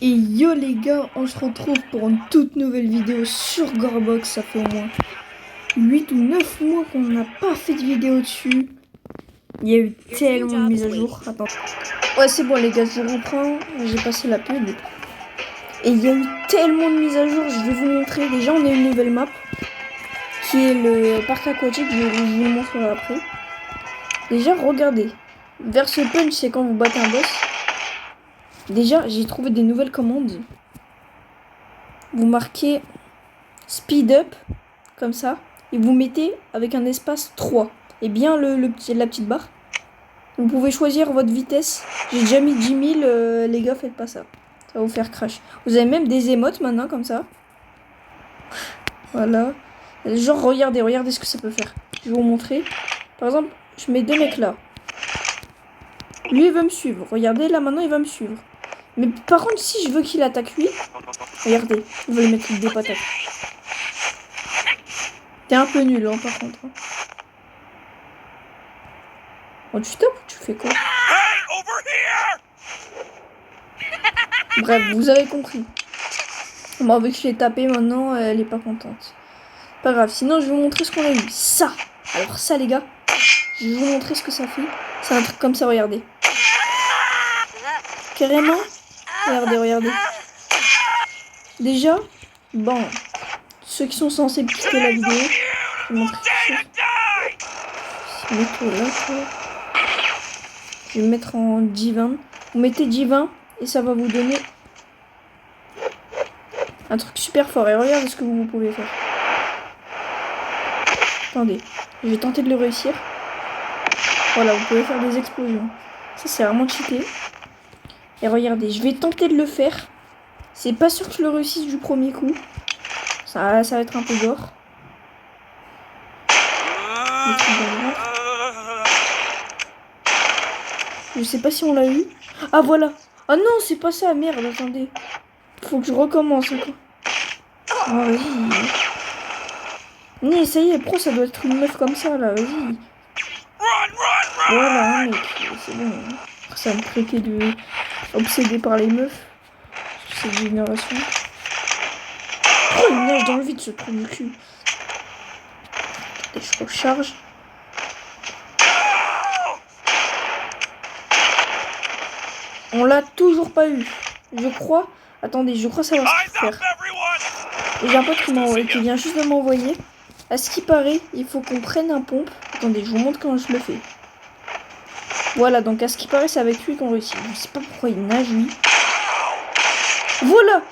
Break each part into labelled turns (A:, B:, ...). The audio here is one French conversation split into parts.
A: Et yo les gars, on se retrouve pour une toute nouvelle vidéo sur Gorbox. Ça fait au moins 8 ou 9 mois qu'on n'a pas fait de vidéo dessus. Il y a eu tellement de mises à jour. Attends. Ouais, c'est bon les gars, je vous reprends. J'ai passé la pub. Et il y a eu tellement de mises à jour, je vais vous montrer. Déjà, on a une nouvelle map qui est le parc aquatique. Je vous le montrerai après. Déjà, regardez. Verse punch, c'est quand vous battez un boss. Déjà, j'ai trouvé des nouvelles commandes. Vous marquez speed up, comme ça, et vous mettez avec un espace 3. Et bien la petite barre. Vous pouvez choisir votre vitesse. J'ai déjà mis 10 000, les gars, faites pas ça. Ça va vous faire crash. Vous avez même des émotes maintenant, comme ça. Voilà. Genre, regardez ce que ça peut faire. Je vais vous montrer. Par exemple, je mets deux mecs là. Lui, il veut me suivre. Regardez, là, maintenant, il va me suivre. Mais par contre, si je veux qu'il attaque lui, regardez, il va lui mettre des patates. T'es un peu nul, hein, par contre. Oh, tu tapes ou tu fais quoi? Bref, vous avez compris. Bon, vu que je l'ai tapé maintenant, elle est pas contente. Pas grave, sinon je vais vous montrer ce qu'on a eu. Ça. Alors ça, les gars, je vais vous montrer ce que ça fait. C'est un truc comme ça, regardez. Carrément. Regardez. Déjà, bon, ceux qui sont censés quitter la vidéo, je vais montrer quelque chose. Je vais mettre en G20. Vous mettez G20 et ça va vous donner un truc super fort. Et regardez ce que vous pouvez faire. Attendez, je vais tenter de le réussir. Voilà, vous pouvez faire des explosions. Ça, c'est vraiment cheaté. Et regardez, je vais tenter de le faire. C'est pas sûr que je le réussisse du premier coup. Ça va être un peu gore. Je sais pas si on l'a eu. Ah, voilà. Ah non, c'est pas ça, merde, attendez. Faut que je recommence encore. Ah, vas-y. Mais ça y est, pro, ça doit être une meuf comme ça, là, vas-y. Voilà, hein, mec, c'est bon. Ça me traiter de obsédé par les meufs. Cette génération. Oh, il nage dans le vide, ce trou de cul. Et je recharge. On l'a toujours pas eu. Je crois. Attendez, je crois savoir ce qu'il faut faire. Et j'ai un pote qui vient juste de m'envoyer. À ce qui paraît, il faut qu'on prenne un pompe. Attendez, je vous montre comment je le fais. Voilà, donc à ce qui paraît, c'est avec lui qu'on réussit. Je sais pas pourquoi il nage, lui.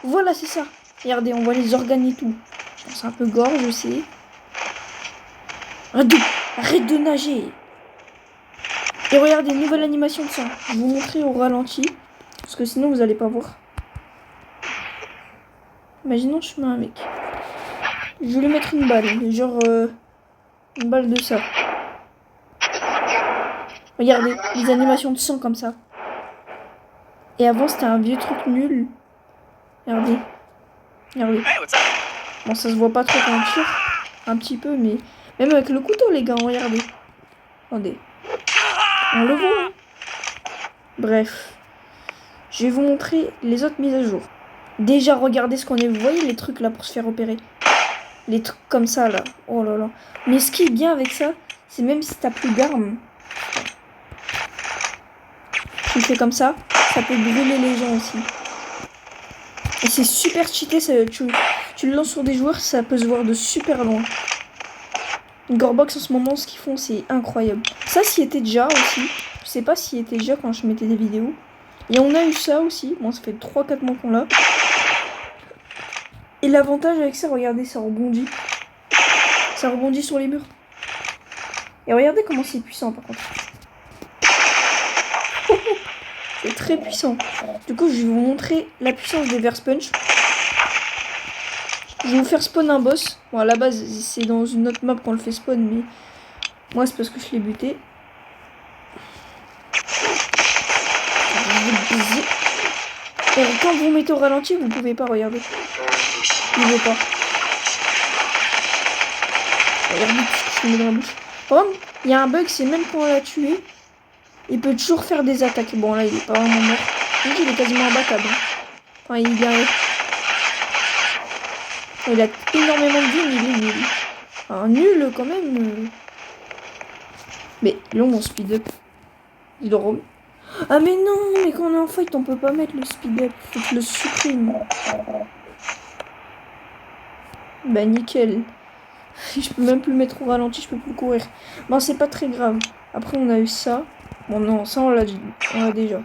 A: Voilà, c'est ça. Regardez, on voit les organes et tout. C'est un peu gore, je sais. Arrête de nager. Et regardez, nouvelle animation de sang. Je vais vous montrer au ralenti. Parce que sinon, vous allez pas voir. Imaginons, je mets un mec. Je vais lui mettre une balle. Genre, une balle de ça. Regardez, les animations de sang comme ça. Et avant, c'était un vieux truc nul. Regardez. Bon, ça se voit pas trop quand on tire. Un petit peu, mais... Même avec le couteau, les gars, regardez. Attendez. On le voit. Bref. Je vais vous montrer les autres mises à jour. Déjà, regardez ce qu'on est. Vous voyez les trucs là pour se faire opérer? Les trucs comme ça, là. Oh là là. Mais ce qui est bien avec ça, c'est même si t'as plus d'armes. Tu le fais comme ça, ça peut brûler les gens aussi. Et c'est super cheaté, tu le lances sur des joueurs, ça peut se voir de super loin. Gorbox en ce moment, ce qu'ils font, c'est incroyable. Ça, s'y était déjà aussi. Je sais pas s'y était déjà quand je mettais des vidéos. Et on a eu ça aussi. Bon, ça fait 3-4 mois qu'on l'a. Et l'avantage avec ça, regardez, ça rebondit. Ça rebondit sur les murs. Et regardez comment c'est puissant, par contre. C'est très puissant. Du coup, je vais vous montrer la puissance des Verse Punch. Je vais vous faire spawn un boss. Bon, à la base, c'est dans une autre map qu'on le fait spawn, mais moi, c'est parce que je l'ai buté. Et quand vous mettez au ralenti, vous pouvez pas regarder. Il veut pas. Regardez ce que je mets dans la bouche. Par contre, il y a un bug, c'est même quand on l'a tué, il peut toujours faire des attaques. Bon, là, il est pas vraiment mort. Donc, il est quasiment imbattable. Enfin, il a énormément de vie, mais il est nul. Enfin, nul quand même. Mais là, mon speed up. Il drôle. Ah mais non, mais quand on est en fight, on peut pas mettre le speed up. Faut que je le supprime. Bah nickel. Je peux même plus le mettre au ralenti, je peux plus courir. Bon, c'est pas très grave. Après, on a eu ça. Bon, non, ça, on l'a déjà.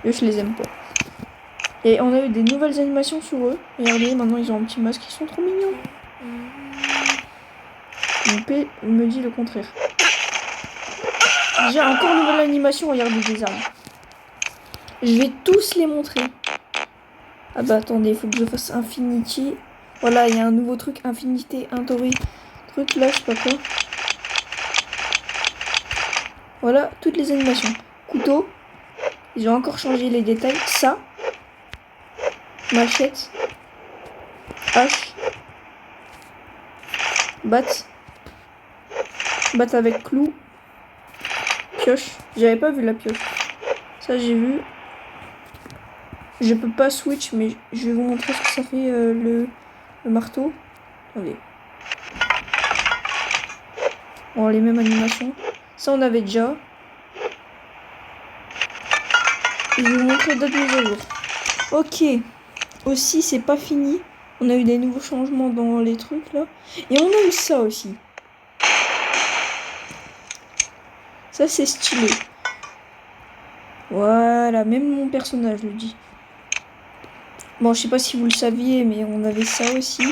A: Eux, je les aime pas. Et on a eu des nouvelles animations sur eux. Regardez, maintenant, ils ont un petit masque. Ils sont trop mignons. Mon P me dit le contraire. J'ai encore une nouvelle animation. Regardez des armes. Je vais tous les montrer. Ah bah, attendez, il faut que je fasse Infinity. Voilà, il y a un nouveau truc. Infinité, Intori. Truc là, je sais pas quoi. Voilà, toutes les animations. Couteau. Ils ont encore changé les détails. Ça. Machette. Hache. Batte. Batte avec clou. Pioche. J'avais pas vu la pioche. Ça, j'ai vu. Je peux pas switch, mais je vais vous montrer ce que ça fait le marteau. Attendez. Bon, les mêmes animations. Ça, on avait déjà. Et je vais vous montrer d'autres mises à jour. Ok. Aussi, c'est pas fini. On a eu des nouveaux changements dans les trucs, là. Et on a eu ça aussi. Ça, c'est stylé. Voilà, même mon personnage le dit. Bon, je sais pas si vous le saviez, mais on avait ça aussi.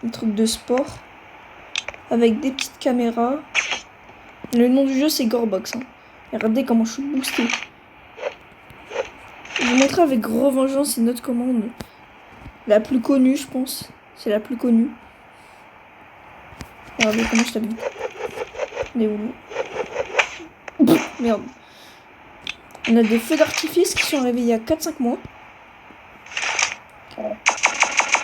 A: Un truc de sport. Avec des petites caméras. Le nom du jeu, c'est Gorebox. Hein. Et regardez comment je suis boosté. Je vais vous montrer avec Revengeance, c'est notre commande. La plus connue, je pense. C'est la plus connue. Regardez comment je t'habille. Mais où? Merde. On a des feux d'artifice qui sont arrivés il y a 4-5 mois.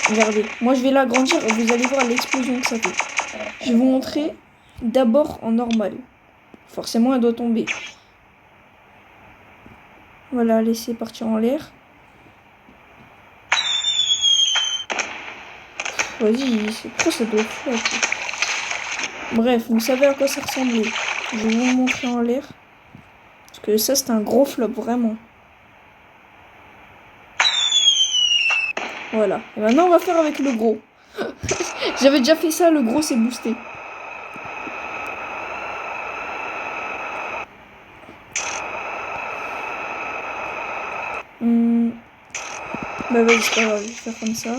A: Regardez. Moi, je vais l'agrandir et vous allez voir l'explosion que ça fait. Je vais vous montrer d'abord en normal. Forcément, elle doit tomber. Voilà, laissez partir en l'air. Vas-y, c'est quoi ça doit faire? Bref, vous savez à quoi ça ressemblait. Je vais vous montrer en l'air. Parce que ça, c'est un gros flop, vraiment. Voilà. Et maintenant, on va faire avec le gros. J'avais déjà fait ça, le gros s'est boosté. Bah vas-y, c'est pas grave, je vais faire comme ça.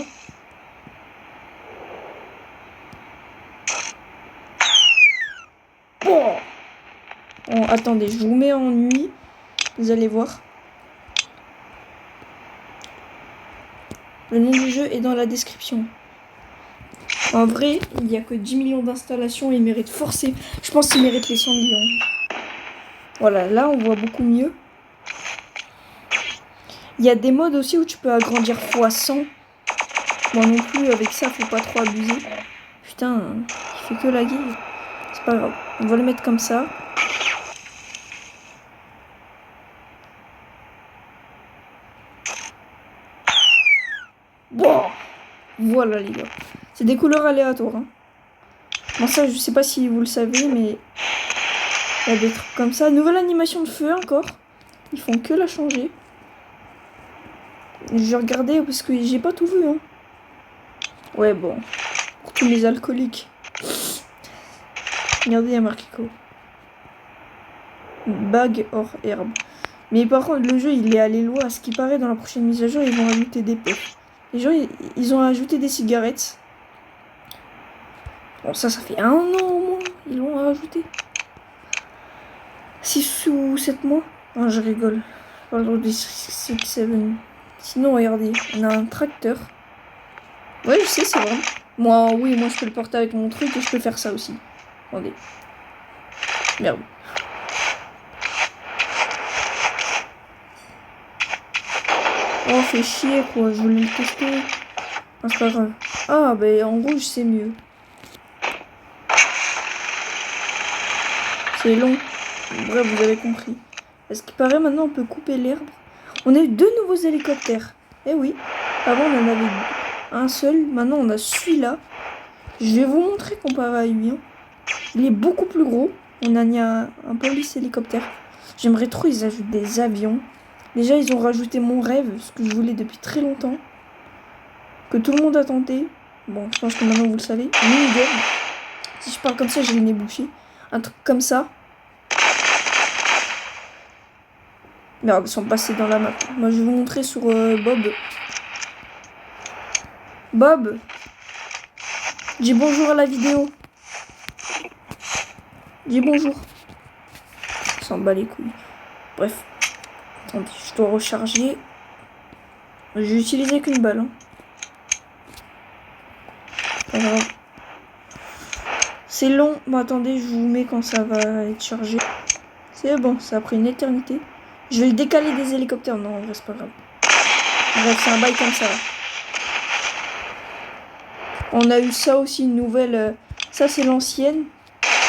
A: Oh, oh, attendez, je vous mets en nuit. Vous allez voir. Le nom du jeu est dans la description. En vrai, il n'y a que 10 millions d'installations et il mérite forcément. Je pense qu'il mérite les 100 millions. Voilà, là on voit beaucoup mieux. Il y a des modes aussi où tu peux agrandir x100. Moi non plus, avec ça, faut pas trop abuser. Putain, il fait que laguer. C'est pas grave. On va le mettre comme ça. Bon. Voilà les gars. C'est des couleurs aléatoires. Hein. Bon ça, je sais pas si vous le savez, mais il y a des trucs comme ça. Nouvelle animation de feu encore. Ils font que la changer. Je vais regarder parce que j'ai pas tout vu. Hein. Ouais, bon. Pour tous les alcooliques. Regardez, il y a marqué quoi. Bague hors herbe. Mais par contre, le jeu, il est allé loin. À ce qui paraît, dans la prochaine mise à jour, ils vont ajouter des puffs. Les gens, ils ont ajouté des cigarettes. Bon, ça fait 1 an au moins. Ils l'ont rajouté. 6 ou 7 mois. Non, je rigole. Pardon, des 6, 7. Sinon, regardez, on a un tracteur. Ouais, je sais, c'est vrai. Moi, oui, moi, je peux le porter avec mon truc et je peux faire ça aussi. Attendez. Merde. Oh, fait chier, quoi. Je voulais le tester. Ah, c'est pas grave. Ah, ben, en rouge, c'est mieux. C'est long. Bref, vous avez compris. À ce qui paraît, maintenant, on peut couper l'herbe. On a eu 2 nouveaux hélicoptères. Eh oui, avant on en avait un seul, maintenant on a celui-là. Je vais vous montrer comparé à lui. Hein. Il est beaucoup plus gros. On a mis un police hélicoptère. J'aimerais trop ils ajoutent des avions. Déjà ils ont rajouté mon rêve, ce que je voulais depuis très longtemps. Que tout le monde a tenté. Bon, je pense que maintenant vous le savez. Minigun. Si je parle comme ça, j'ai le nez bouché. Un truc comme ça. Merde, ils sont passés dans la map. Moi, je vais vous montrer sur Bob. Bob, dis bonjour à la vidéo. Dis bonjour. Il s'en bat les couilles. Bref. Attendez, je dois recharger. J'ai utilisé qu'une balle. Hein. Pas grave. C'est long. Bon, attendez, je vous mets quand ça va être chargé. C'est bon, ça a pris une éternité. Je vais le décaler des hélicoptères. Non, en vrai, c'est pas grave. Bref, c'est un bail comme ça. On a eu ça aussi, une nouvelle. Ça, c'est l'ancienne.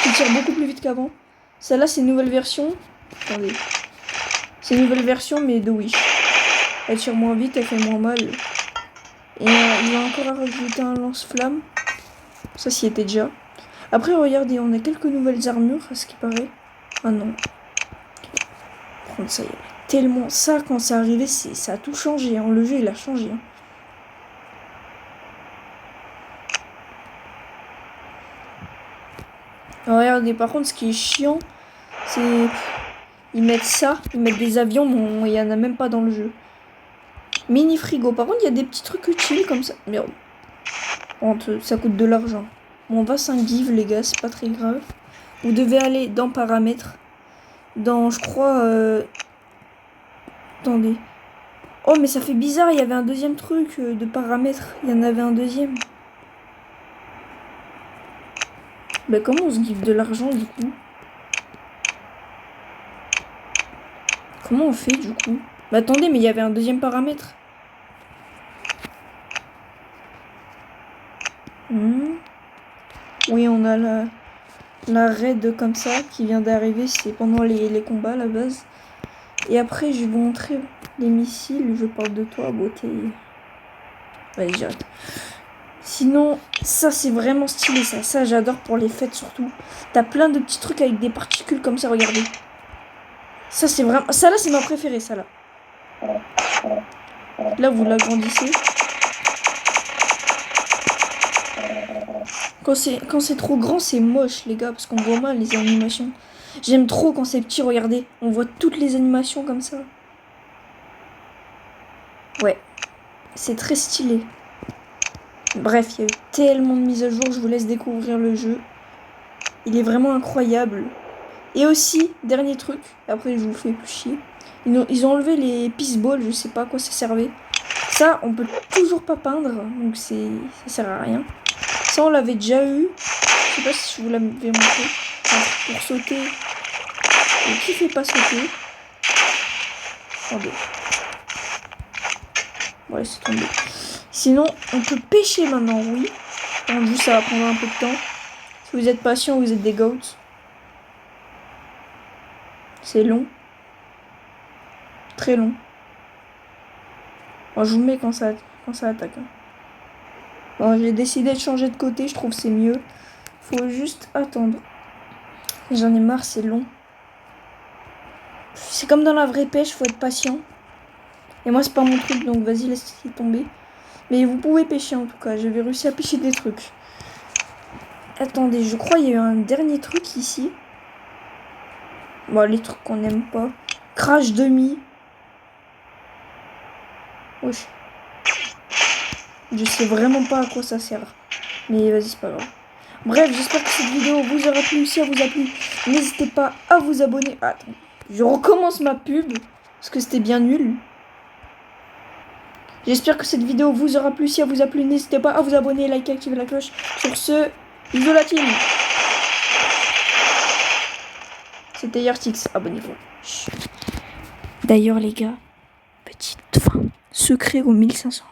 A: Qui tire beaucoup plus vite qu'avant. Celle-là, c'est une nouvelle version. Attendez. C'est une nouvelle version, mais de Wish. Elle tire moins vite, elle fait moins mal. Et il a encore rajouté un lance-flamme. Ça, s'y était déjà. Après, regardez, on a quelques nouvelles armures, à ce qui paraît. Ah non. Par contre, ça y est. Tellement. Ça, quand c'est arrivé, ça a tout changé. Hein. Le jeu, il a changé. Hein. Regardez, par contre, ce qui est chiant, c'est... Ils mettent ça, ils mettent des avions, mais il n'y en a même pas dans le jeu. Mini frigo. Par contre, il y a des petits trucs utiles comme ça. Merde. Ça coûte de l'argent. Bon, on va s'en give, les gars, c'est pas très grave. Vous devez aller dans paramètres. Dans, je crois... Attendez. Oh, mais ça fait bizarre, il y avait un deuxième truc de paramètres. Il y en avait un deuxième. Bah, comment on se give de l'argent, du coup? Comment on fait, du coup? Bah, attendez, mais il y avait un deuxième paramètre. Oui, on a la raid comme ça qui vient d'arriver. C'est pendant les combats à la base. Et après, je vais vous montrer les missiles. Je parle de toi, beauté. Allez, j'arrête. Sinon, ça, c'est vraiment stylé, ça. Ça, j'adore pour les fêtes, surtout. T'as plein de petits trucs avec des particules comme ça, regardez. Ça, c'est vraiment... Ça, là, c'est ma préférée, ça, là. Là, vous l'agrandissez. Quand c'est trop grand, c'est moche, les gars, parce qu'on voit mal les animations. J'aime trop quand c'est petit, regardez. On voit toutes les animations comme ça. Ouais. C'est très stylé. Bref, il y a eu tellement de mises à jour, je vous laisse découvrir le jeu. Il est vraiment incroyable. Et aussi, dernier truc, après je vous fais plus chier. Ils ont enlevé les pissballs, je sais pas à quoi ça servait. Ça, on peut toujours pas peindre, donc ça sert à rien. Ça, on l'avait déjà eu. Je sais pas si je vous l'avais montré. Enfin, pour sauter. Et qui fait pas sauter? Attendez. Ouais, c'est tombé. Sinon, on peut pêcher maintenant, oui. Donc, juste, ça va prendre un peu de temps. Si vous êtes patient, vous êtes des goats. C'est long. Très long. Bon, je vous mets quand ça attaque. Hein. Bon, j'ai décidé de changer de côté, je trouve que c'est mieux. Faut juste attendre. J'en ai marre, c'est long. C'est comme dans la vraie pêche, faut être patient. Et moi, c'est pas mon truc, donc vas-y, laissez tomber. Mais vous pouvez pêcher en tout cas, j'avais réussi à pêcher des trucs. Attendez, je crois qu'il y a eu un dernier truc ici. Bon, les trucs qu'on n'aime pas. Crash demi. Wesh. Je sais vraiment pas à quoi ça sert. Mais vas-y, c'est pas grave. Bref, j'espère que cette vidéo vous aura plu. Si elle vous a plu, n'hésitez pas à vous abonner. Ah, attends, je recommence ma pub. Parce que c'était bien nul. J'espère que cette vidéo vous aura plu. Si elle vous a plu, n'hésitez pas à vous abonner, liker, activer la cloche. Sur ce, bisous la team. C'était Yartix. Abonnez-vous. D'ailleurs, les gars, petite fin. Secret aux 1500.